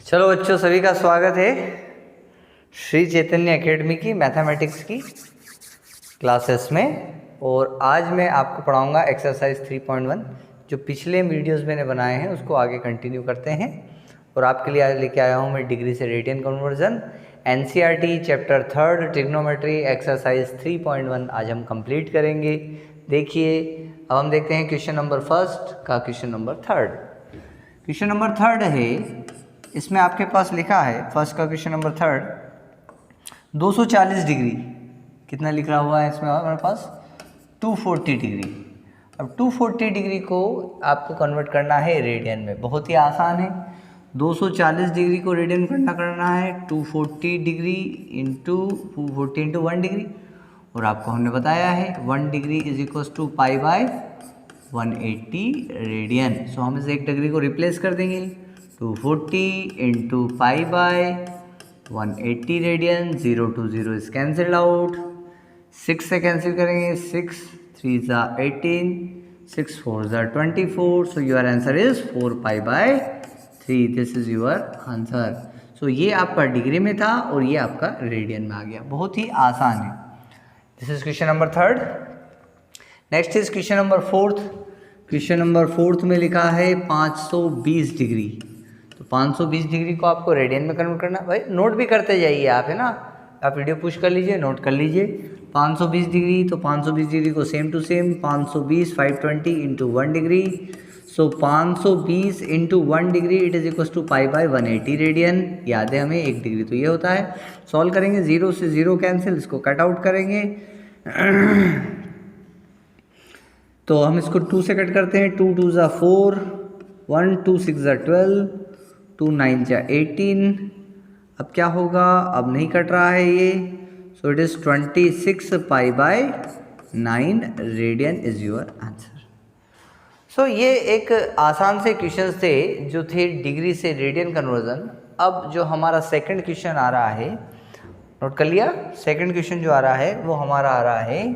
चलो बच्चों, सभी का स्वागत है श्री चैतन्य एकेडमी की मैथमेटिक्स की क्लासेस में। और आज मैं आपको पढ़ाऊंगा एक्सरसाइज 3.1। जो पिछले वीडियोस मैंने बनाए हैं उसको आगे कंटिन्यू करते हैं। और आपके लिए आज लेके आया हूं मैं डिग्री से radian conversion, NCERT chapter 3 trigonometry exercise 3.1 आज हम कंप्लीट करेंगे। देखिए, अब हम देखते हैं क्वेश्चन नंबर फर्स्ट का question number third. Question number third है, इसमें आपके पास लिखा है फर्स्ट का क्वेश्चन नंबर थर्ड 240 डिग्री। कितना लिखा हुआ है इसमें हमारे पास? 240 डिग्री। अब 240 डिग्री को आपको कन्वर्ट करना है रेडियन में। बहुत ही आसान है। 240 डिग्री को रेडियन करना है 240 डिग्री इंटू 240 इंटू 1 डिग्री। और आपको हमने बताया है 1 degree is equal to pi by 180 radian. So हम इस 1 डिग्री को रिप्लेस कर देंगे 240 into pi by 180 radian. 0 to 0 is cancelled out. 6 से कैंसिल करेंगे, 6 3 ज़ा 18, 6 4 ज़ा 24। So your answer is 4 pi by 3। This is your answer. So ये आपका डिग्री में था और ये आपका रेडियन में आ गया। बहुत ही आसान है। This is question number third. Next is question number fourth. Question number fourth में लिखा है 520 डिग्री। तो 520 डिग्री को आपको रेडियन में कन्वर्ट करना। भाई नोट भी करते जाइए आप, है ना। आप वीडियो पुश कर लीजिए, नोट कर लीजिए। 520 डिग्री, तो 520 डिग्री को same to same 520 520 into 1 degree. So 520 into 1 degree it is equal to pi by 180 radian. याद है हमें 1 डिग्री तो ये होता है। सॉल्व करेंगे, 0 से 0 कैंसिल, इसको कट आउट करेंगे। तो हम इसको 2 से कट करते हैं। 2 2 ज़ा 4, 1 2 6 ज़ा 12, 2 9 ज़ा 18। अब क्या होगा? अब नहीं कट रहा है ये। So it is 26 pi by 9 radian is your answer. So ये एक आसान से क्वेश्चन थे जो थे डिग्री से रेडियन कन्वर्जन। अब जो हमारा सेकंड क्वेश्चन आ रहा है, नोट कर लिया। सेकंड क्वेश्चन जो आ रहा है वो हमारा आ रहा है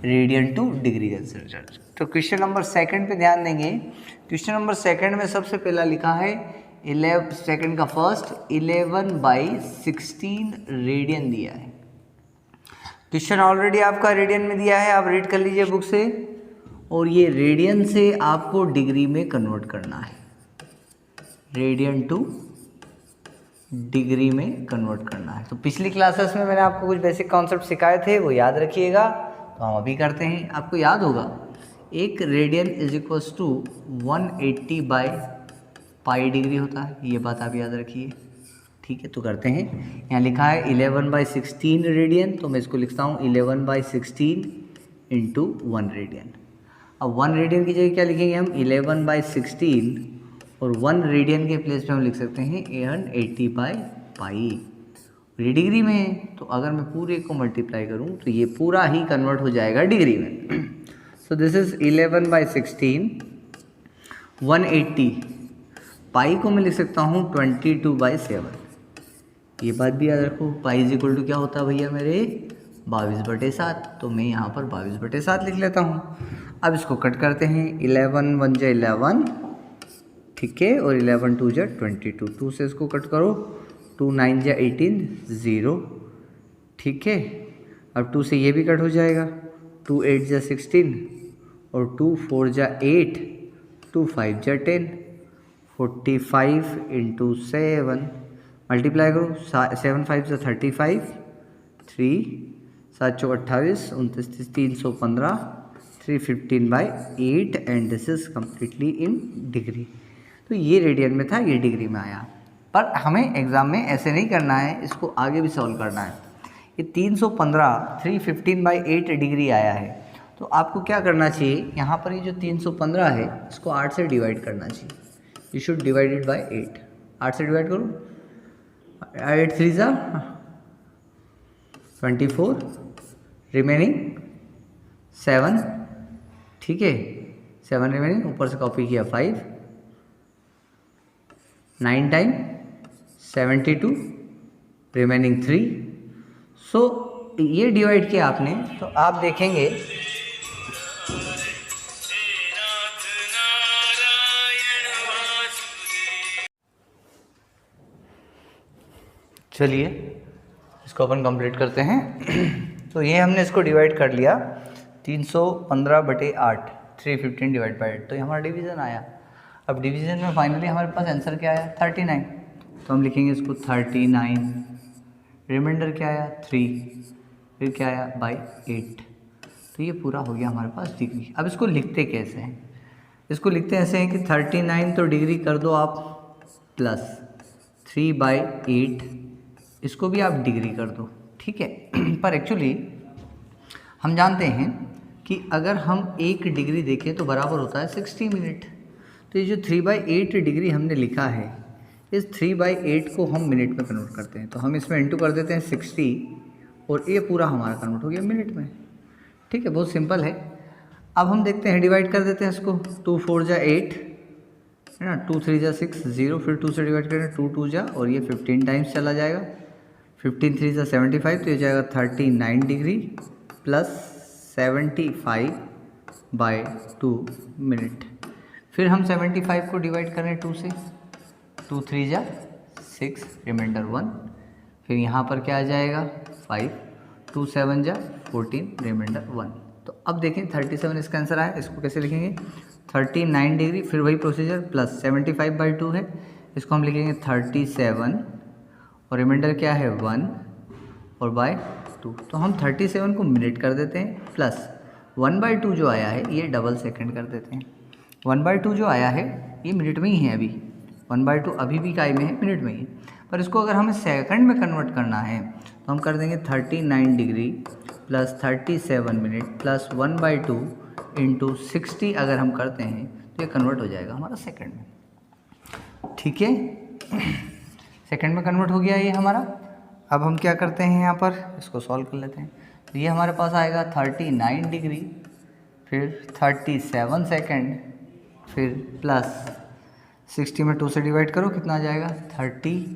रेडियन टू डिग्री कंसिडर। तो क्वेश्चन नंबर सेकंड पे ध्यान देंगे। क्वेश्चन नंबर सेकंड में सबसे पहला लिखा है 11, सेकंड का फर्स्ट 11/16 रेडियन दिया है। क्वेश्चन ऑलरेडी आपका रेडियन में दिया है, आप रीड कर लीजिए बुक से। और ये रेडियन से आपको डिग्री में कन्वर्ट करना है, रेडियन टू डिग्री में कन्वर्ट करना है। तो पिछली क्लासेस में मैंने आपको कुछ बेसिक कॉन्सेप्ट सिखाए थे, वो याद रखिएगा। तो हम अभी करते हैं। आपको याद होगा 1 radian is equals to 180 by pi degree होता है। ये बात आप याद रखिए, ठीक है। तो करते हैं। यहाँ लिखा है 11/16 रेडियन, तो मैं इसको लिखता हूँ 11/16 इंटू 1 रेडियन। अब 1 रेडियन की जगह क्या लिखेंगे हम? 11/16, और 1 रेडियन के प्लेस पे हम लिख सकते हैं 180 बाय पाई। ये डिग्री में है, तो अगर मैं पूरे को मल्टीप्लाई करूं तो ये पूरा ही कन्वर्ट हो जाएगा डिग्री में। सो दिस इज 11/16, 180 पाई को मैं लिख सकता हूँ 22/7। ये बात भी याद रखो, पाई इज इक्वल टू क्या होता है भैया मेरे? 22/7। तो मैं यहाँ पर 22/7 लिख लेता हूँ। अब इसको कट करते हैं। 11 1 जा 11, ठीक है, और 11 2 जा 22। 2 से इसको कट करो, 2 9 जा 18, 0, ठीक है। अब 2 से ये भी कट हो जाएगा। 2 8 जा 16, और 2 4 जा 8, 2 5 जा 10, 45 इंटू 7 मल्टीप्लाई करो। 7 5 जा 35, 3 7 चौक 28, 29 315, 315/8 and this is completely in degree. तो ये रेडियन में था, ये डिग्री में आया। पर हमें एग्जाम में ऐसे नहीं करना है, इसको आगे भी सॉल्व करना है। ये 315 315/8 डिग्री आया है, तो आपको क्या करना चाहिए? यहाँ पर ये जो 315 है इसको 8 से डिवाइड करना चाहिए। You should divide it by 8। 8 से डिवाइड करो, 8 3 ज़ा 24, रिमेनिंग 7, ठीक है, 7 रिमेनिंग, ऊपर से कॉपी किया 5, 9 टाइम 72, रिमेनिंग 3। सो ये डिवाइड किया आपने, तो आप देखेंगे चलिए इसको अपन कंप्लीट करते हैं। तो ये हमने इसको डिवाइड कर लिया 315/8, 315 डिवाइड बाई 8, तो ये हमारा डिवीज़न आया। अब डिवीज़न में फाइनली हमारे पास आंसर क्या आया 39, तो हम लिखेंगे इसको 39, रिमाइंडर क्या आया 3, फिर क्या आया बाई 8। तो ये पूरा हो गया हमारे पास डिग्री। अब इसको लिखते कैसे हैं, इसको लिखते ऐसे हैं कि 39 तो डिग्री कर दो आप प्लस 3/8, इसको भी आप डिग्री कर दो, ठीक है। पर एक्चुअली हम जानते हैं कि अगर हम 1 डिग्री देखें तो बराबर होता है 60 मिनट। तो ये जो 3/8 डिग्री हमने लिखा है, इस 3/8 को हम मिनट में कन्वर्ट करते हैं, तो हम इसमें इंटू कर देते हैं 60 और ये पूरा हमारा कन्वर्ट हो गया मिनट में, ठीक है। बहुत सिंपल है। अब हम देखते हैं, डिवाइड कर देते हैं इसको, 2 4 जा 8 है ना, 2 3 जा 6 0, फिर 2 से डिवाइड करें 2 2 जा, और ये 15 टाइम्स चला जाएगा, 15 3 जा 75, तो ये जाएगा 39 डिग्री प्लस 75/2 मिनट। फिर हम 75 को डिवाइड करें 2 से, 2 3 जा 6, रिमाइंडर 1, फिर यहाँ पर क्या आ जाएगा 5, 2 7 जा 14, रिमाइंडर 1। तो अब देखें 37 इसका आंसर आया। इसको कैसे लिखेंगे 39 डिग्री, फिर वही प्रोसीजर, प्लस 75/2 है, इसको हम लिखेंगे 37 और रिमाइंडर क्या है 1 और बाय 2। तो हम 37 को मिनट कर देते हैं, प्लस 1/2 जो आया है ये डबल सेकंड कर देते हैं। 1/2 जो आया है ये मिनट में ही है, अभी 1/2 अभी भी काय में है, मिनट में ही। पर इसको अगर हमें सेकंड में कन्वर्ट करना है तो हम कर देंगे 39 degree plus 37 minute plus 1/2 into 60, अगर हम करते हैं तो ये कन्वर्ट हो जाएगा हमारा सेकंड में, ठीक है। सेकंड में कन्वर्ट हो गया ये हमारा। अब हम क्या करते हैं यहाँ पर, इसको सॉल्व कर लेते हैं। तो ये हमारे पास आएगा 39 डिग्री, फिर 37 सेकंड, फिर प्लस 60 में 2 से डिवाइड करो, कितना आ जाएगा 30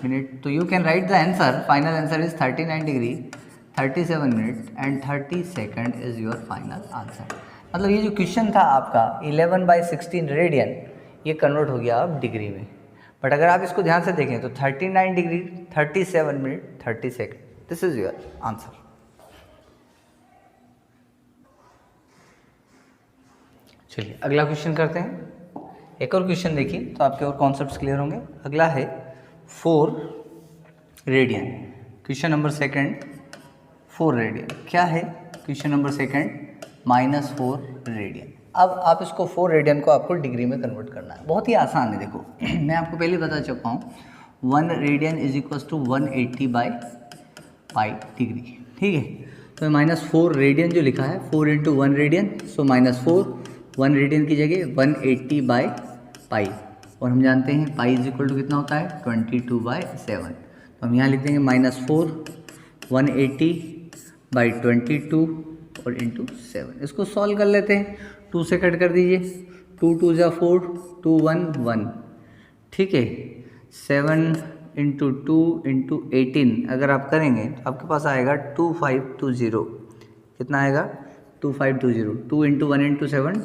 मिनट। तो you can write the answer, final answer is 39 degree 37 minute and 30 second is your final answer. मतलब ये जो क्वेश्चन था आपका 11/16 रेडियन, ये कन्वर्ट हो गया अब डिग्री में। बट अगर आप इसको ध्यान से देखें तो 39 degree 37 minute 30 second, this is your answer. चलिए अगला क्वेश्चन करते हैं। एक और क्वेश्चन देखिए तो आपके और कॉन्सेप्ट्स क्लियर होंगे। अगला है 4 radian, question number second 4 radian. क्या है क्वेश्चन नंबर सेकंड -4 रेडियन। अब आप इसको 4 रेडियन को आपको डिग्री में कन्वर्ट करना है, बहुत ही आसान है। देखो मैं आपको पहले बता चुका हूँ 1 radian is equals to 180/π degree, ठीक है। तो -4 रेडियन जो लिखा है 4 × 1 रेडियन, सो -4, 1 रेडियन की जगह 180/π, और हम जानते हैं पाई इज इक्वल टू कितना होता है 22/7। तो हम यहाँ लिख देंगे -4 180/22 और इंटू 7। इसको सॉल्व कर लेते हैं, 2 से कट कर दीजिए, 2 2 जा 4, 2 1 1, ठीक है। 7 × 2 × 18 अगर आप करेंगे तो आपके पास आएगा 2520, कितना आएगा 2520, 2 × 1 × 7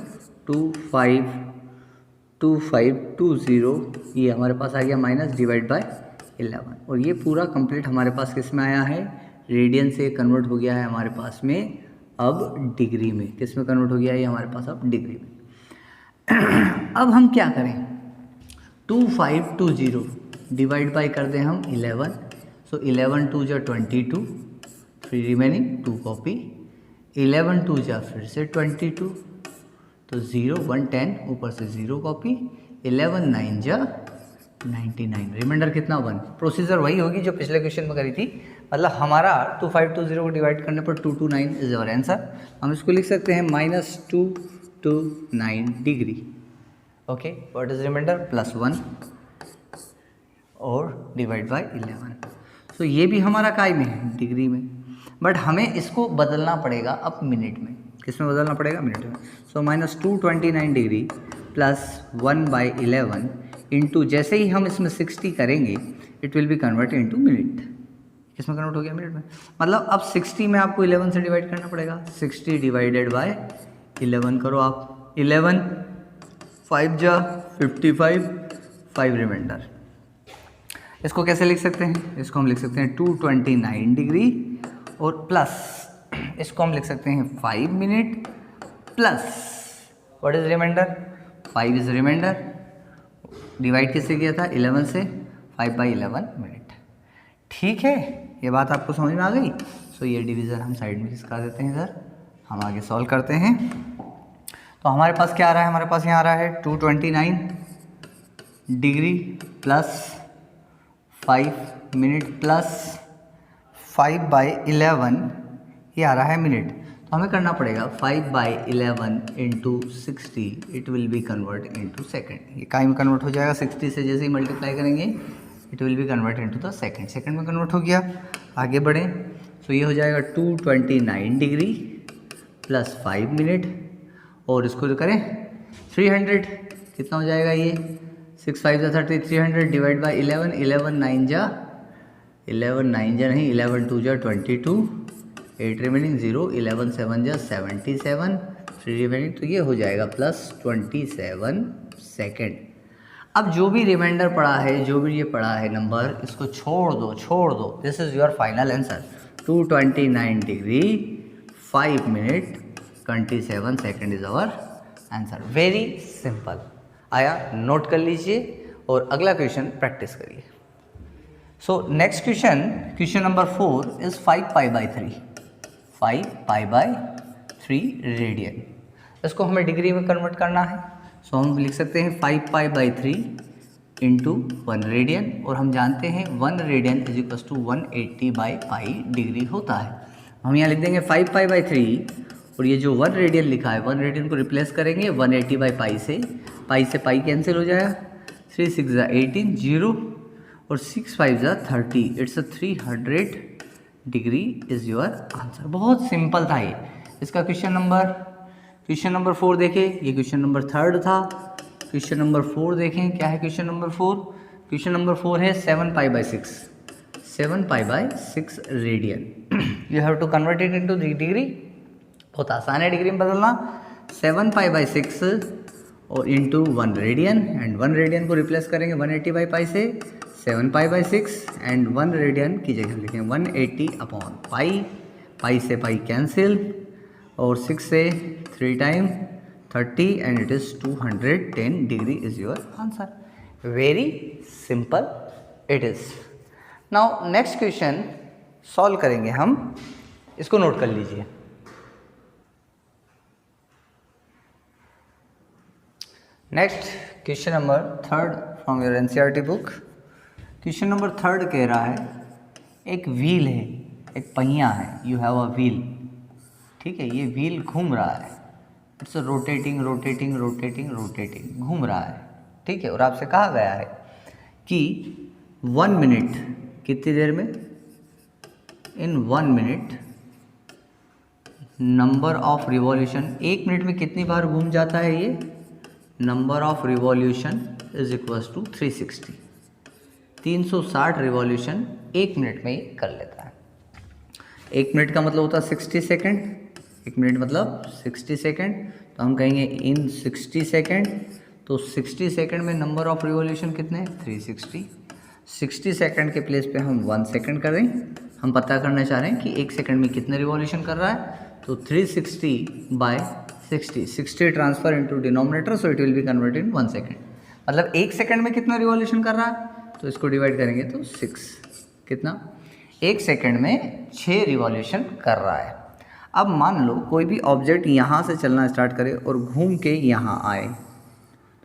2520, ये हमारे पास आ गया -/11, और ये पूरा कंप्लीट हमारे पास किस में आया है, रेडियन से कन्वर्ट हो गया है हमारे पास में अब डिग्री में। किस में कन्वर्ट हो गया है ये हमारे पास अब डिग्री में। अब हम क्या करें, 2520 डिवाइड बाई कर दें हम 11, सो 11 2 जा 22, फिर रिमेनिंग 2 कॉपी, 11 2 जा फिर से 22, तो 0 1 10 ऊपर से 0 कॉपी, 11 9 जा 99, रिमाइंडर कितना 1। प्रोसीजर वही होगी जो पिछले क्वेश्चन में करी थी, मतलब हमारा 2520 को डिवाइड करने पर 229 इज अवर आंसर। हम इसको लिख सकते हैं -229 degree, okay. What is remainder +1 और डिवाइड बाय 11। सो ये भी हमारा काय में है डिग्री में, बट हमें इसको बदलना पड़ेगा अब मिनट में। किस में बदलना पड़ेगा, मिनट में। सो -229 डिग्री +1/11 इंटू, जैसे ही हम इसमें 60 करेंगे it will be convert into minute. किस में कन्वर्ट हो गया, मिनट में। मतलब अब 60 में आपको 11 से डिवाइड करना पड़ेगा, 60 डिवाइडेड बाय 11 करो आप, 11 5 जा 55, 5 रिमाइंडर। इसको कैसे लिख सकते हैं? इसको हम लिख सकते हैं 229 डिग्री और प्लस इसको हम लिख सकते हैं 5 minute plus what is remainder? 5 is remainder. Divide किससे किया था? 11 से। 5/11 मिनट। ठीक है, ये बात आपको समझ में आ गई? सो ये डिवीज़न हम साइड में खिसका देते हैं सर। हम आगे सॉल्व करते हैं। तो हमारे पास क्या आ रहा है? हमारे पास यहाँ आ रहा है 229 डिग्री प्लस 5 मिनट प्लस 5/11 ये आ रहा है मिनट। तो हमें करना पड़ेगा 5/11 into 60, it will be convert into second. ये काई में कन्वर्ट हो जाएगा 60 से, जैसे ही मल्टीप्लाई करेंगे it will be convert into the second. Second में कन्वर्ट हो गया। आगे बढ़ें तो ये हो जाएगा 229 डिग्री प्लस 5 मिनट और इसको जो करें 300, कितना हो जाएगा ये? 6 5 जा 30, 300 डिवाइड बाई 11, 11 9 जा नहीं, 11 2 जा 22, 8 रिमेनिंग 0, 11 7 जा 77, 3 रिमेनिंग, तो ये हो जाएगा प्लस 27 सेकेंड। अब जो भी रिमाइंडर पड़ा है, जो भी ये पड़ा है नंबर, इसको छोड़ दो। This is your final answer. 229 degree 5 minute 27 second is our answer. Very simple. आया? नोट कर लीजिए और अगला क्वेश्चन प्रैक्टिस करिए। So next question number 4 is 5π/3 radian. इसको हमें डिग्री में कन्वर्ट करना है। सो हम लिख सकते हैं 5π/3 इंटू 1 रेडियन, और हम जानते हैं 1 radian is equal to 180/π degree होता है। हम यहाँ लिख देंगे 5π/3 और ये जो 1 रेडियन लिखा है 1 रेडियन को रिप्लेस करेंगे 180/π से। पाई से पाई कैंसिल हो जाएगा, 3 6 जा 18 0 और 6 5 जा 30, it's 300 degree is your answer. बहुत सिंपल था ये। इसका क्वेश्चन नंबर 4 देखें, ये क्वेश्चन नंबर 3 था। क्वेश्चन नंबर 4 देखें, क्या है क्वेश्चन नंबर 4? क्वेश्चन नंबर 4 है 7π/6 radian. You have to convert it into degree. बहुत आसान है डिग्री में बदलना। 7π/6 और इंटू 1 रेडियन, एंड 1 रेडियन को रिप्लेस करेंगे 180/π से। 7π/6 एंड 1 रेडियन की जगह लिखेंगे 180/π। पाई से पाई कैंसिल और 6 से 3 time 30 and it is 210 degree is your answer. Very simple it is. Now next question solve करेंगे हम। इसको नोट कर लीजिए। Next question number 3 from your NCERT book. Question number 3 कह रहा है एक व्हील है, एक पहिया है, यू हैव अ व्हील। ठीक है, ये व्हील घूम रहा है, इट्स रोटेटिंग घूम रहा है। ठीक है, और आपसे कहा गया है कि 1 मिनट कितनी देर में? In 1 minute number of revolution, 1 minute में कितनी बार घूम जाता है ये? Number of revolution is equals to 360। 360 revolution 1 minute में ही कर लेता है। 1 मिनट का मतलब होता है 60 सेकेंड। 1 मिनट मतलब 60 सेकेंड, तो हम कहेंगे इन 60 सेकेंड। तो 60 सेकेंड में नंबर ऑफ रिवॉल्यूशन कितने? 360। 60 सेकेंड के प्लेस पे हम 1 सेकेंड करें। हम पता करना चाह रहे हैं कि 1 सेकेंड में कितने रिवॉल्यूशन कर रहा है, तो 360/60, 60 transfer into denominator, so it will be converted in 1 second. मतलब 1 सेकेंड में कितना रिवॉल्यूशन कर रहा है, तो इसको डिवाइड करेंगे तो 6। कितना? 1 सेकेंड में 6 रिवॉल्यूशन कर रहा है। अब मान लो कोई भी ऑब्जेक्ट यहाँ से चलना स्टार्ट करे और घूम के यहाँ आए,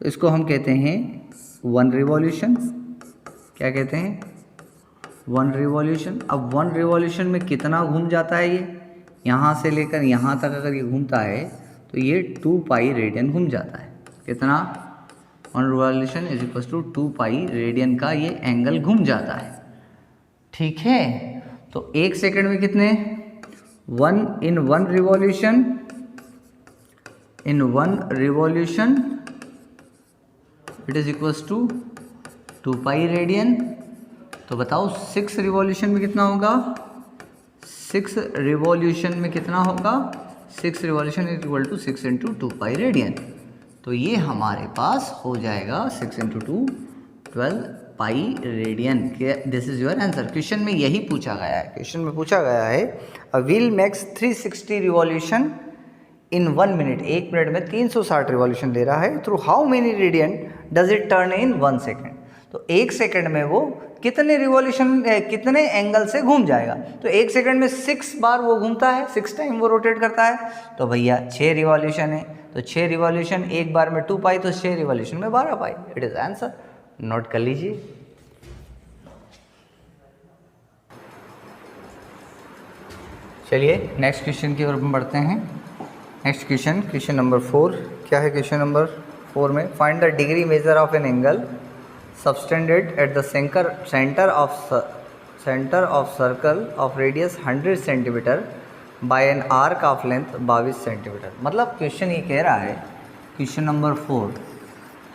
तो इसको हम कहते हैं 1 रिवॉल्यूशन। क्या कहते हैं? 1 रिवॉल्यूशन। अब 1 रिवॉल्यूशन में कितना घूम जाता है ये? यहाँ से लेकर यहाँ तक अगर ये घूमता है तो ये 2π रेडियन घूम जाता है। कितना? 1 revolution is equal to 2π radian का ये एंगल घूम जाता है। ठीक है, तो 1 सेकेंड में कितने? 1 in 1 revolution it is equal to 2π radian. तो बताओ 6 रिवॉल्यूशन में कितना होगा? 6 रिवॉल्यूशन में कितना होगा? 6 revolution is equal to 6 into 2π radian. तो ये हमारे पास हो जाएगा 6 into 2 12 pi radian. This is your answer. Question में यही पूछा गया है। क्वेश्चन में पूछा गया है a wheel makes 360 revolution in 1 minute. 1 minute में 360 रिवॉल्यूशन ले रहा है। Through how many radian does it turn in 1 second. तो 1 सेकेंड में वो कितने रिवॉल्यूशन कितने एंगल से घूम जाएगा। तो 1 सेकेंड में 6 बार वो घूमता है, 6 टाइम वो रोटेट करता है। तो भैया 6 रिवॉल्यूशन है, तो 6 रिवॉल्यूशन एक बार में 2 पाई, तो 6 रिवॉल्यूशन में 12 pi. It is answer. Note कर लीजिए। चलिए नेक्स्ट क्वेश्चन की ओर बढ़ते हैं। Next question, question number 4। क्या है क्वेश्चन नंबर 4 में? Find the degree measure of an angle subtended at the center of circle of radius 100 centimetre by an arc of length 22 centimetre. मतलब क्वेश्चन ये कह रहा है, क्वेश्चन नंबर 4,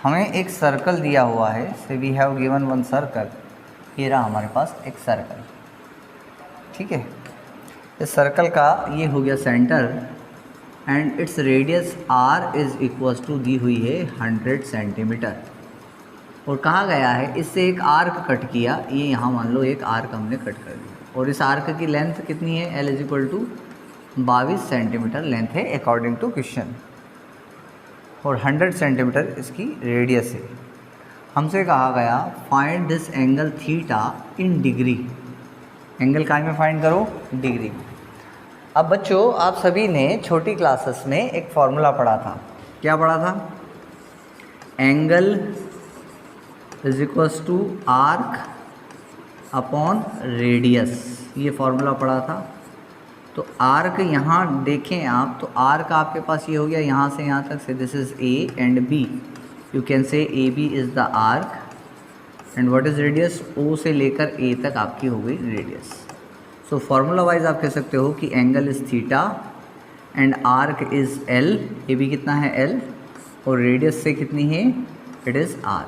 हमें एक सर्कल दिया हुआ है। Say we have given one circle. ये रहा हमारे पास एक सर्कल, ठीक है। इस सर्कल का ये हो गया centre and its radius r is equals to दी हुई है 100 सेंटीमीटर। और कहा गया है इससे एक आर्क कट किया। ये यहाँ मान लो एक आर्क हमने कट कर दिया और इस आर्क की लेंथ कितनी है? L is equal to 22 centimetre length है अकॉर्डिंग टू क्वेश्चन, और 100 सेंटीमीटर इसकी रेडियस है। हमसे कहा गया find this angle theta in degree. Angle काय में फाइंड करो? डिग्री में। अब बच्चों आप सभी ने छोटी क्लासेस में एक फॉर्मूला पढ़ा था। क्या पढ़ा था? Angle is equals to arc upon radius. ये फॉर्मूला पढ़ा था। तो आर्क यहाँ देखें आप, तो आर्क आपके पास ये हो गया यहाँ से यहाँ तक से। This is A and B. You can say A B is the arc and what is radius? O से लेकर ए तक आपकी हो गई रेडियस। सो फार्मूला वाइज आप कह सकते हो कि angle is theta and arc is L. A B कितना है? एल। और रेडियस से कितनी है? It is R.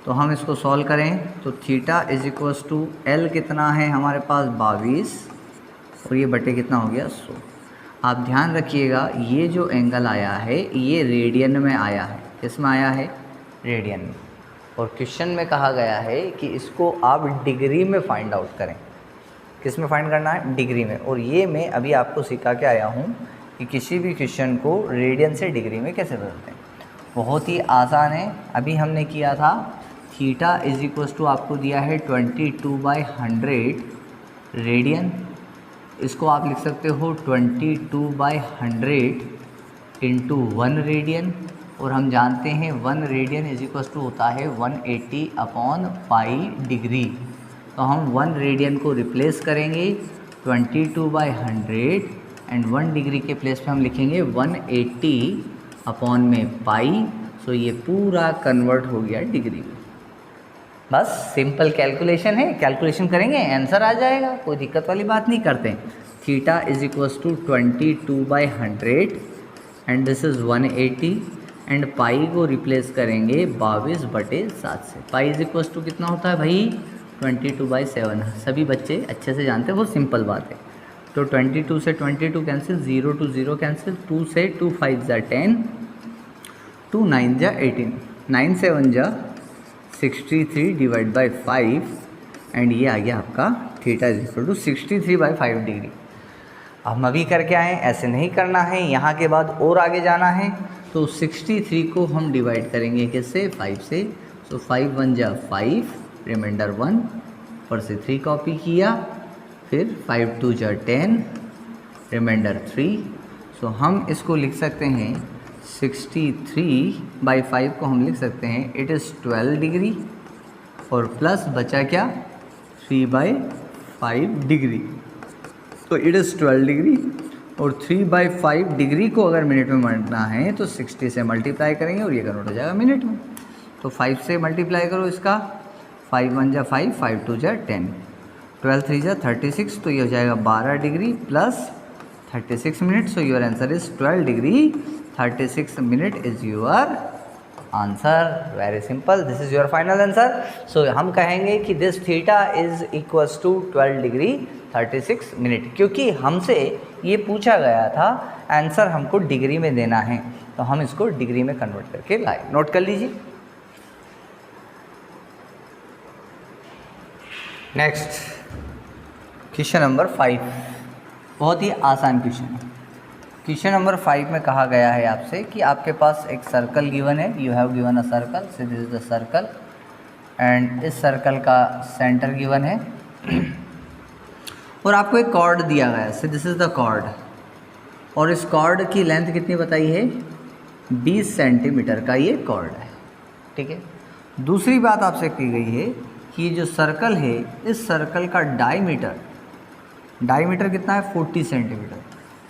तो हम इसको सॉल्व करें तो theta is equals to L कितना है हमारे पास? 22, और ये बटे कितना हो गया? 100। आप ध्यान रखिएगा ये जो एंगल आया है ये रेडियन में आया है। किस में आया है? रेडियन में। और क्वेश्चन में कहा गया है कि इसको आप डिग्री में फाइंड आउट करें। किस में फाइंड करना है? डिग्री में। और ये मैं अभी आपको सिखा के आया हूँ कि किसी भी क्वेश्चन को रेडियन से डिग्री में कैसे बदलते हैं। बहुत ही आसान है। अभी हमने किया था थीटा इज इक्वल्स टू आपको दिया है 22/100 रेडियन। इसको आप लिख सकते हो 22/100 इंटू 1 रेडियन। और हम जानते हैं 1 रेडियन इज इक्वल्स टू होता है 180 अपॉन पाई डिग्री। तो हम 1 रेडियन को रिप्लेस करेंगे 22/100 एंड 1 डिग्री के प्लेस पे हम लिखेंगे 180 अपॉन में पाई। सो ये पूरा कन्वर्ट हो गया डिग्री में। बस सिंपल कैलकुलेशन है, कैलकुलेशन करेंगे आंसर आ जाएगा, कोई दिक्कत वाली बात नहीं करते। Theta is equals to 22/100 and this is 180 and pi को रिप्लेस करेंगे 22/7 से। पाई इज इक्वल्स टू कितना होता है भाई? 22/7। सभी बच्चे अच्छे से जानते हैं, बहुत सिंपल बात है। तो 22 से 22 कैंसिल, 0 to 0 कैंसिल, 2 से 2 5 जा 10, 2 9 जा 18, 9 7 जा 63 डिवाइड बाई 5 एंड ये आ गया आपका theta is equal to 63/5 degree. अब हम अभी करके आए, ऐसे नहीं करना है, यहाँ के बाद और आगे जाना है। तो 63 को हम डिवाइड करेंगे किससे? 5 से। सो 5 1 जा 5, रिमाइंडर 1, ऊपर से 3 कॉपी किया, फिर 5 2 जा 10, रिमाइंडर 3। सो हम इसको लिख सकते हैं 63/5 को हम लिख सकते हैं इट इज़ 12 डिग्री और प्लस बचा क्या? 3/5 डिग्री। तो इट इज़ 12 डिग्री और 3/5 डिग्री को अगर मिनट में बढ़ना है तो 60 से मल्टीप्लाई करेंगे और ये कन्वर्ट हो जाएगा मिनट में। तो 5 से मल्टीप्लाई करो इसका, 5 1 जा 5, 5 2 जा 10, 12 3 जा 36, तो ये हो जाएगा 12 degree plus 36 minute. So your answer is 12 degree 36 minute is your answer. Very simple, this is your final answer. So हम कहेंगे कि this theta is equals to 12 degree 36 minute, क्योंकि हमसे ये पूछा गया था आंसर हमको डिग्री में देना है, तो हम इसको डिग्री में कन्वर्ट करके लाए। नोट कर लीजिए। नेक्स्ट क्वेश्चन नंबर 5, बहुत ही आसान क्वेश्चन है। क्वेश्चन नंबर 5 में कहा गया है आपसे कि आपके पास एक सर्कल गिवन है, you have given a circle, so this is the circle and इस सर्कल का सेंटर गिवन है और आपको एक कॉर्ड दिया गया है, so this is the chord और इस कॉर्ड की लेंथ कितनी बताई है, 20 सेंटीमीटर का ये कॉर्ड है। ठीक है, दूसरी बात आपसे की गई है कि जो सर्कल है इस सर्कल का डायमीटर कितना है, 40 सेंटीमीटर।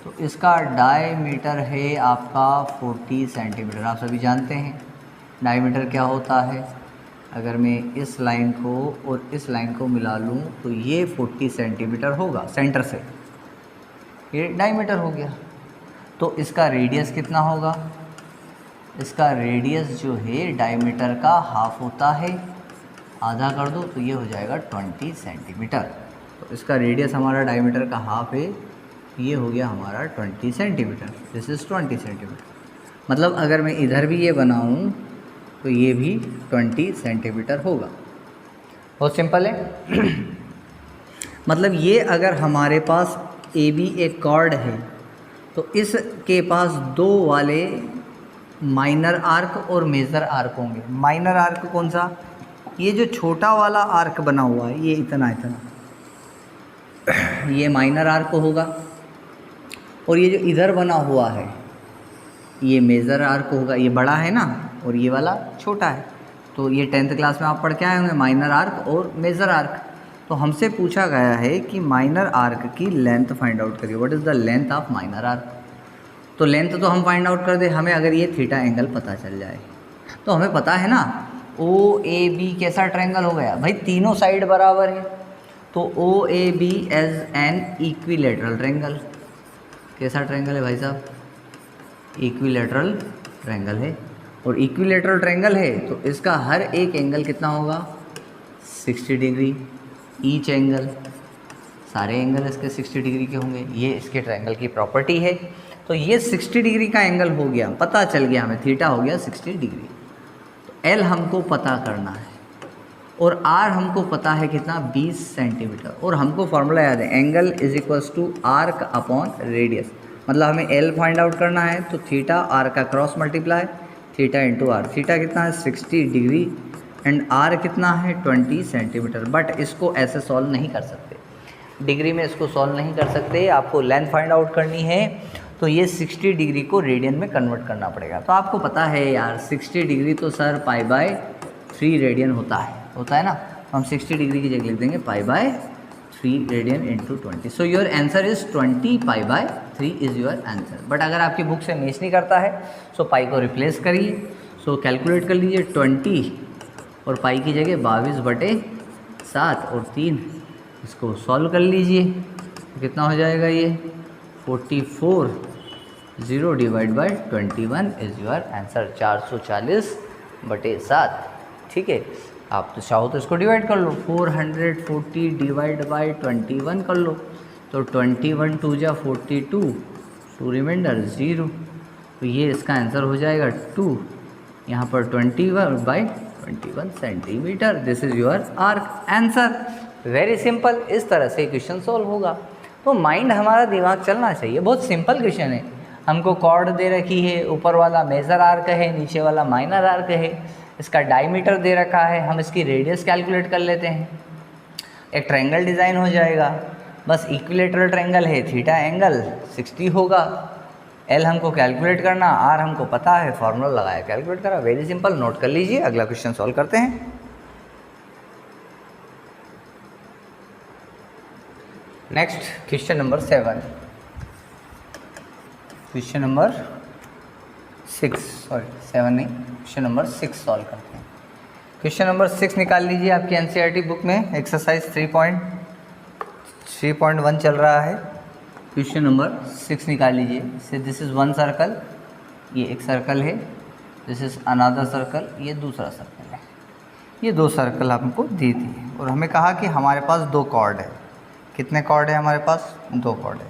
तो इसका डायमीटर है आपका 40 सेंटीमीटर। आप सभी जानते हैं डायमीटर क्या होता है। अगर मैं इस लाइन को और इस लाइन को मिला लूँ तो ये 40 सेंटीमीटर होगा सेंटर से, ये डायमीटर हो गया। तो इसका रेडियस कितना होगा, इसका रेडियस जो है डायमीटर का हाफ होता है, आधा कर दो तो ये हो जाएगा 20 सेंटीमीटर। तो इसका रेडियस हमारा डायमीटर का हाफ है, ये हो गया हमारा 20 सेंटीमीटर, दिस इज़ 20 सेंटीमीटर। मतलब अगर मैं इधर भी ये बनाऊँ तो ये भी 20 सेंटीमीटर होगा। बहुत सिंपल है। मतलब ये अगर हमारे पास ए बी एक कॉर्ड है तो इसके पास दो वाले माइनर आर्क और मेजर आर्क होंगे। माइनर आर्क कौन सा, ये जो छोटा वाला आर्क बना हुआ है ये इतना ये माइनर आर्क होगा और ये जो इधर बना हुआ है ये मेजर आर्क होगा। ये बड़ा है ना और ये वाला छोटा है। तो ये 10th क्लास में आप पढ़ के आए होंगे माइनर आर्क और मेजर आर्क। तो हमसे पूछा गया है कि माइनर आर्क की लेंथ फाइंड आउट करिए, what is the length of minor arc. तो लेंथ तो हम फाइंड आउट कर दे, हमें अगर ये थीटा एंगल पता चल जाए तो हमें पता है ना ओ ए बी कैसा ट्रायंगल हो गया भाई, तीनों साइड बराबर है। तो O A B as an equilateral triangle, कैसा ट्रायंगल है भाई साहब, इक्विलेटरल ट्रायंगल है। और इक्विलेटरल ट्रायंगल है तो इसका हर एक एंगल कितना होगा, 60 डिग्री ईच एंगल, सारे एंगल इसके 60 डिग्री के होंगे। ये इसके ट्रायंगल की प्रॉपर्टी है। तो ये 60 डिग्री का एंगल हो गया, पता चल गया हमें, थीटा हो गया 60 डिग्री। तो एल हमको पता करना है और आर हमको पता है कितना, 20 सेंटीमीटर। और हमको फॉर्मूला याद है, angle is equals to arc upon radius. मतलब हमें एल फाइंड आउट करना है तो थीटा आर का cross multiply, theta into R. Theta कितना है 60 डिग्री एंड आर कितना है 20 सेंटीमीटर। बट इसको ऐसे सॉल्व नहीं कर सकते, डिग्री में इसको सॉल्व नहीं कर सकते। आपको लेंथ फाइंड आउट करनी है तो ये 60 डिग्री को रेडियन में कन्वर्ट करना पड़ेगा। तो आपको पता है यार 60 डिग्री तो सर π/3 रेडियन होता है ना। हम 60 डिग्री की जगह लिख देंगे π/3 radian into 20। So your answer is 20 π/3 is your answer. But अगर आपकी बुक से मैच नहीं करता है सो पाई को रिप्लेस करिए। सो कैलकुलेट कर लीजिए 20 और पाई की जगह 22/7 और 3, इसको सॉल्व कर लीजिए तो कितना हो जाएगा ये 44, 0 divide by 21 is your answer, 440/7। ठीक है, आप तो चाहो तो इसको डिवाइड कर लो, 440 डिवाइड बाई 21 कर लो तो 21 2 जा 42, 2 रिमाइंडर 0। तो ये इसका आंसर हो जाएगा 2, यहाँ पर 21/21 centimetre. This is your arc answer. Very simple, इस तरह से क्वेश्चन सॉल्व होगा। तो माइंड हमारा दिमाग चलना चाहिए। बहुत सिंपल क्वेश्चन है। हमको कॉर्ड दे रखी है, ऊपर वाला मेजर आर्क है, नीचे वाला माइनर आर्क है, इसका डायमीटर दे रखा है, हम इसकी रेडियस कैलकुलेट कर लेते हैं, एक ट्रायंगल डिज़ाइन हो जाएगा। बस इक्विलेटरल ट्रायंगल है, थीटा एंगल 60 होगा, एल हमको कैलकुलेट करना, आर हमको पता है, फॉर्मूला लगाया, कैलकुलेट करा। वेरी सिंपल, नोट कर लीजिए। अगला क्वेश्चन सॉल्व करते हैं। Next question number 7, question number 6, sorry 7 नहीं, क्वेश्चन नंबर 6 सॉल्व करते हैं। क्वेश्चन नंबर 6 निकाल लीजिए। आपकी एनसीईआरटी बुक में एक्सरसाइज 3.1 चल रहा है। क्वेश्चन नंबर 6 निकाल लीजिए। से दिस इज़ वन सर्कल, ये एक सर्कल है, दिस इज़ अनदर सर्कल, ये दूसरा सर्कल है। ये दो सर्कल हमको दे दिए और हमें कहा कि हमारे पास दो कॉर्ड है। कितने कॉर्ड है हमारे पास, दो कॉर्ड है।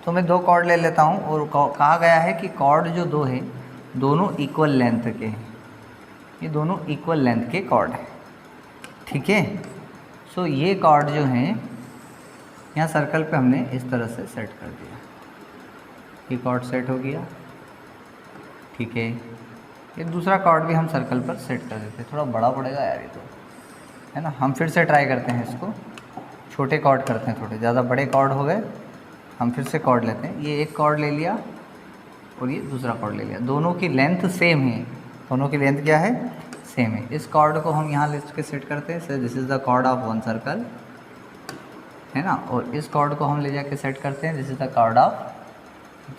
तो मैं दो कॉर्ड ले लेता हूँ और कहा गया है कि कॉर्ड जो दो है दोनों इक्वल लेंथ के हैं। ये दोनों इक्वल लेंथ के कॉर्ड हैं, ठीक है। सो ये कॉर्ड जो हैं यहाँ सर्कल पे हमने इस तरह से सेट कर दिया, ये कॉर्ड सेट हो गया, ठीक है। एक दूसरा कॉर्ड भी हम सर्कल पर सेट कर देते हैं, थोड़ा बड़ा पड़ेगा यार ये तो, है ना। हम फिर से ट्राई करते हैं इसको, छोटे कॉर्ड करते हैं, थोड़े ज़्यादा बड़े कॉर्ड हो गए, हम फिर से कॉर्ड लेते हैं। ये एक कॉर्ड ले लिया और ये दूसरा कॉर्ड ले लिया, दोनों की लेंथ सेम है, दोनों की लेंथ क्या है, सेम है। इस कॉर्ड को हम यहाँ लिस्ट के सेट करते हैं, sir this is the chord of one circle, है ना। और इस कॉर्ड को हम ले जाके सेट करते हैं, this is the chord of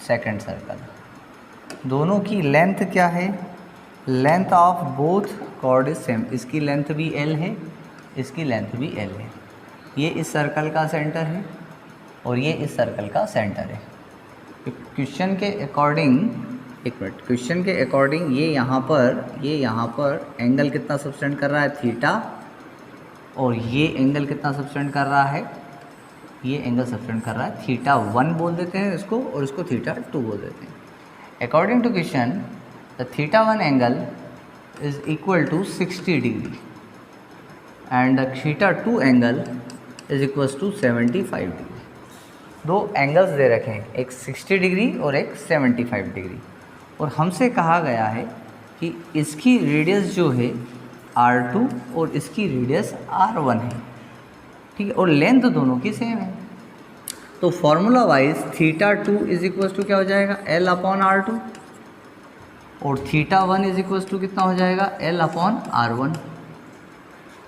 second circle. दोनों की लेंथ क्या है, length of both chord is same, इसकी लेंथ भी L है, इसकी लेंथ भी L है। ये इस सर्कल का सेंटर है और ये इस सर्कल का सेंटर है। क्वेश्चन के अकॉर्डिंग, एक मिनट, क्वेश्चन के अकॉर्डिंग ये यहाँ पर एंगल कितना सब्सटेंड कर रहा है, थीटा, और ये एंगल कितना सब्सटेंड कर रहा है, ये एंगल सब्सटेंड कर रहा है थीटा 1 बोल देते हैं इसको, और इसको थीटा 2 बोल देते हैं। According to question the theta 1 angle is equal to 60 degree and the theta 2 angle is equal to 75 degree. दो एंगल्स दे रखे हैं, एक 60 डिग्री और एक 75 डिग्री, और हमसे कहा गया है कि इसकी रेडियस जो है R2 और इसकी रेडियस R1 है, ठीक है, और लेंथ दोनों की सेम है। तो formula wise theta 2 is equal to क्या हो जाएगा, L अपॉन R2, और थीटा 1 इज इक्वल टू कितना हो जाएगा, L अपॉन R1।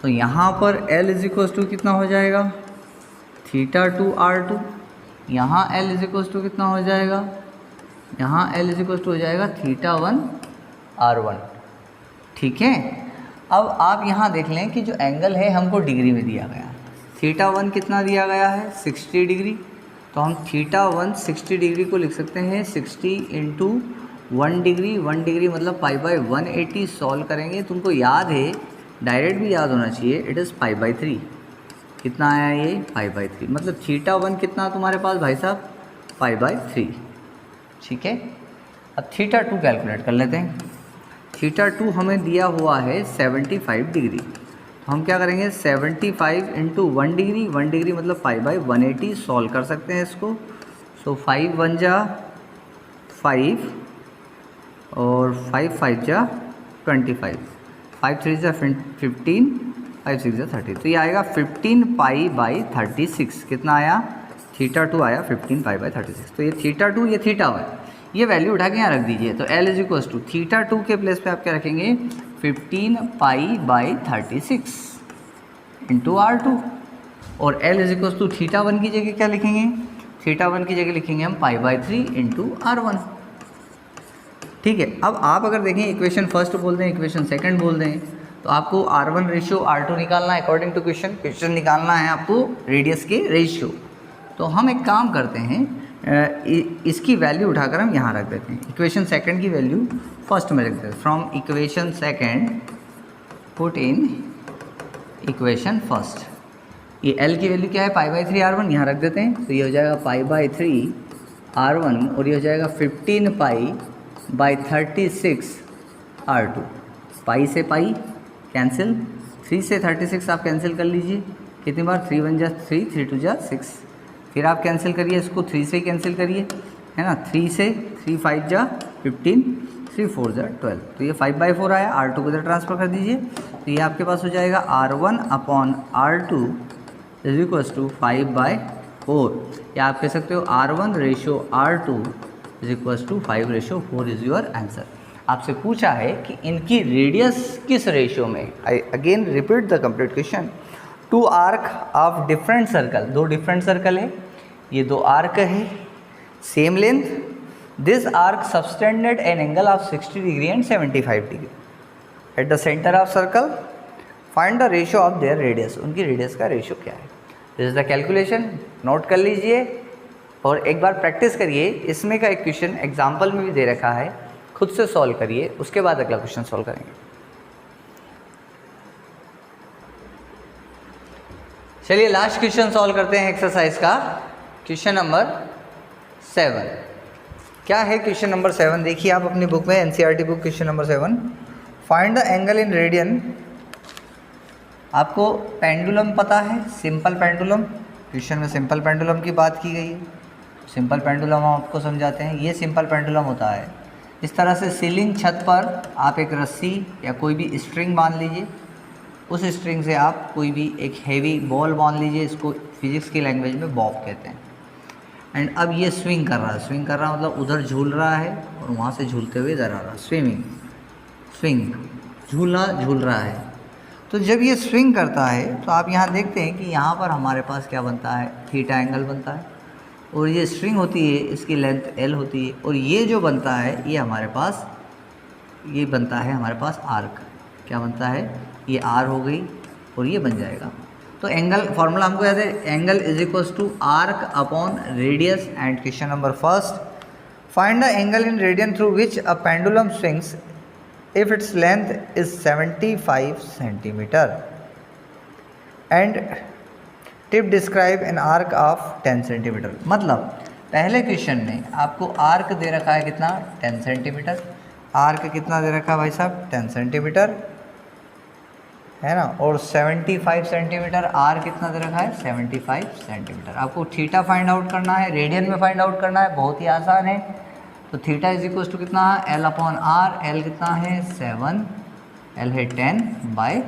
तो यहाँ पर L इज इक्वल टू कितना हो जाएगा, थीटा 2 R2, यहाँ L इज इक्वल टू कितना हो जाएगा, यहाँ L इज इक्वल टू हो जाएगा थीटा 1 R1, ठीक है। अब आप यहाँ देख लें कि जो एंगल है हमको डिग्री में दिया गया, थीटा 1 कितना दिया गया है, 60 डिग्री। तो हम थीटा 1 60 डिग्री को लिख सकते हैं 60 इंटू 1 डिग्री, 1 डिग्री मतलब पाई बाई 180। सॉल्व करेंगे, तुमको याद है, डायरेक्ट भी याद होना चाहिए, इट इज़ पाई बाई 3। कितना आया ये, पाई बाई 3, मतलब थीटा 1 कितना तुम्हारे पास भाई साहब, पाई बाई 3, ठीक है। अब थीटा 2 कैलकुलेट कर लेते हैं। थीटा 2 हमें दिया हुआ है 75 डिग्री, तो हम क्या करेंगे, 75 इंटू 1 डिग्री, 1 डिग्री मतलब पाई बाई 180। सॉल्व कर सकते हैं इसको। सो 5 1 जा 5 और 5 5 जा 25, 5 3 जा 15, 5 6 जा 30, तो ये आएगा 15 पाई बाई 36। कितना आया, थीटा 2 आया 15 पाई बाई 36। तो ये थीटा 2, ये थीटा 1, ये वैल्यू उठा के यहाँ रख दीजिए। तो L is equal to theta 2 के प्लेस पे आप क्या रखेंगे, 15 पाई बाई 36 इंटू R2, और L is equal to theta 1 की जगह क्या लिखेंगे, थीटा 1 की जगह लिखेंगे हम पाई बाई 3 इंटू R1, ठीक है। अब आप अगर देखें, इक्वेशन फर्स्ट बोल दें, इक्वेशन सेकंड बोल दें, तो आपको R1 रेशियो R2 निकालना है अकॉर्डिंग टू क्वेश्चन निकालना है आपको रेडियस के रेशियो। तो हम एक काम करते हैं, इसकी वैल्यू उठाकर हम यहाँ रख देते हैं, इक्वेशन सेकंड की वैल्यू फर्स्ट में रख देते हैं। From equation second put in equation first. ये L की वैल्यू क्या है, पाई बाई 3 R1, यहाँ रख देते हैं। तो ये हो जाएगा पाई बाई 3 R1, और ये हो जाएगा 15 पाई बाई 36 R2। पाई से पाई कैंसिल, 3 से 36 आप कैंसिल कर लीजिए, कितनी बार, 3 1 जा 3, 3 2 जा 6, फिर आप कैंसिल करिए इसको, 3 से कैंसिल करिए, है ना, 3 से 3 5 जा 15, 3 4 जा 12, तो ये 5 बाई 4 आया। R2 को इधर ट्रांसफ़र कर दीजिए, तो ये आपके पास हो जाएगा R1 upon R2 is equal to 5 by 4, या आप कह सकते हो R1 ratio R2 is equal to 5 ratio 4 is your answer. आपसे पूछा है कि इनकी रेडियस किस रेशियो में। I again repeat the complete question. 2 arc of different circle, 2 different circle है, ये 2 आर्क है, same length. This arc subtended an angle of 60 degree and 75 degree at the centre of circle. Find the ratio of their radius, उनकी radius का ratio क्या है। This is the calculation, note कर लीजिए और एक बार प्रैक्टिस करिए। इसमें का एक क्वेश्चन एग्जाम्पल में भी दे रखा है, खुद से सॉल्व करिए, उसके बाद अगला क्वेश्चन सॉल्व करेंगे। चलिए लास्ट क्वेश्चन सॉल्व करते हैं एक्सरसाइज का, क्वेश्चन नंबर 7। क्या है क्वेश्चन नंबर 7, देखिए आप अपनी बुक में, NCERT book, question number 7। Find the angle in radian आपको पेंडुलम पता है, सिंपल पेंडुलम, क्वेश्चन में सिंपल पेंडुलम की बात की गई है। सिंपल पेंडुलम हम आपको समझाते हैं। ये सिंपल पेंडुलम होता है इस तरह से, सीलिंग छत पर आप एक रस्सी या कोई भी स्ट्रिंग बांध लीजिए, उस स्ट्रिंग से आप कोई भी एक हैवी बॉल बांध लीजिए, इसको फिजिक्स की लैंग्वेज में बॉब कहते हैं। एंड अब ये स्विंग कर रहा है, स्विंग कर रहा मतलब उधर झूल रहा है और वहाँ से झूलते हुए इधर आ रहा है, स्विमिंग, स्विंग, झूला झूल रहा है। तो जब ये स्विंग करता है तो आप यहाँ देखते हैं कि यहाँ पर हमारे पास क्या बनता है, थीटा एंगल बनता है, और ये स्ट्रिंग होती है, इसकी लेंथ एल होती है, और ये जो बनता है ये हमारे पास, ये बनता है हमारे पास आर्क। क्या बनता है, ये आर हो गई और ये बन जाएगा। तो एंगल फॉर्मूला हमको याद है, angle is equals to arc upon radius. And question number first, find the angle in radian through which a pendulum swings if its length is 75 centimeter and tip describe an arc of 10 centimeter। मतलब पहले question में आपको arc दे रखा है कितना, 10 centimetre. Arc कितना दे रखा है भाई साहब, 10 सेंटीमीटर है ना, और 75 सेंटीमीटर, आर कितना दे रखा है, 75 सेंटीमीटर। आपको थीटा फाइंड आउट करना है, रेडियन में फाइंड आउट करना है, बहुत ही आसान है। तो थीटा इज इक्वल टू कितना है, एल अपॉन आर। एल कितना है, 7, एल है 10 by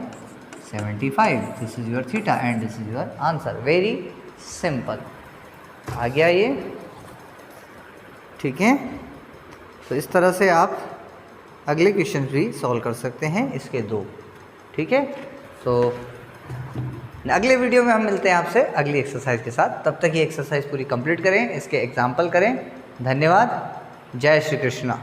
75। This is your theta and this is your answer. Very simple, आ गया ये, ठीक है। तो इस तरह से आप अगले क्वेश्चन भी सॉल्व कर सकते हैं, इसके 2, ठीक है। तो अगले वीडियो में हम मिलते हैं आपसे अगली एक्सरसाइज के साथ। तब तक ये एक्सरसाइज पूरी कंप्लीट करें, इसके एग्जाम्पल करें। धन्यवाद। जय श्री कृष्णा।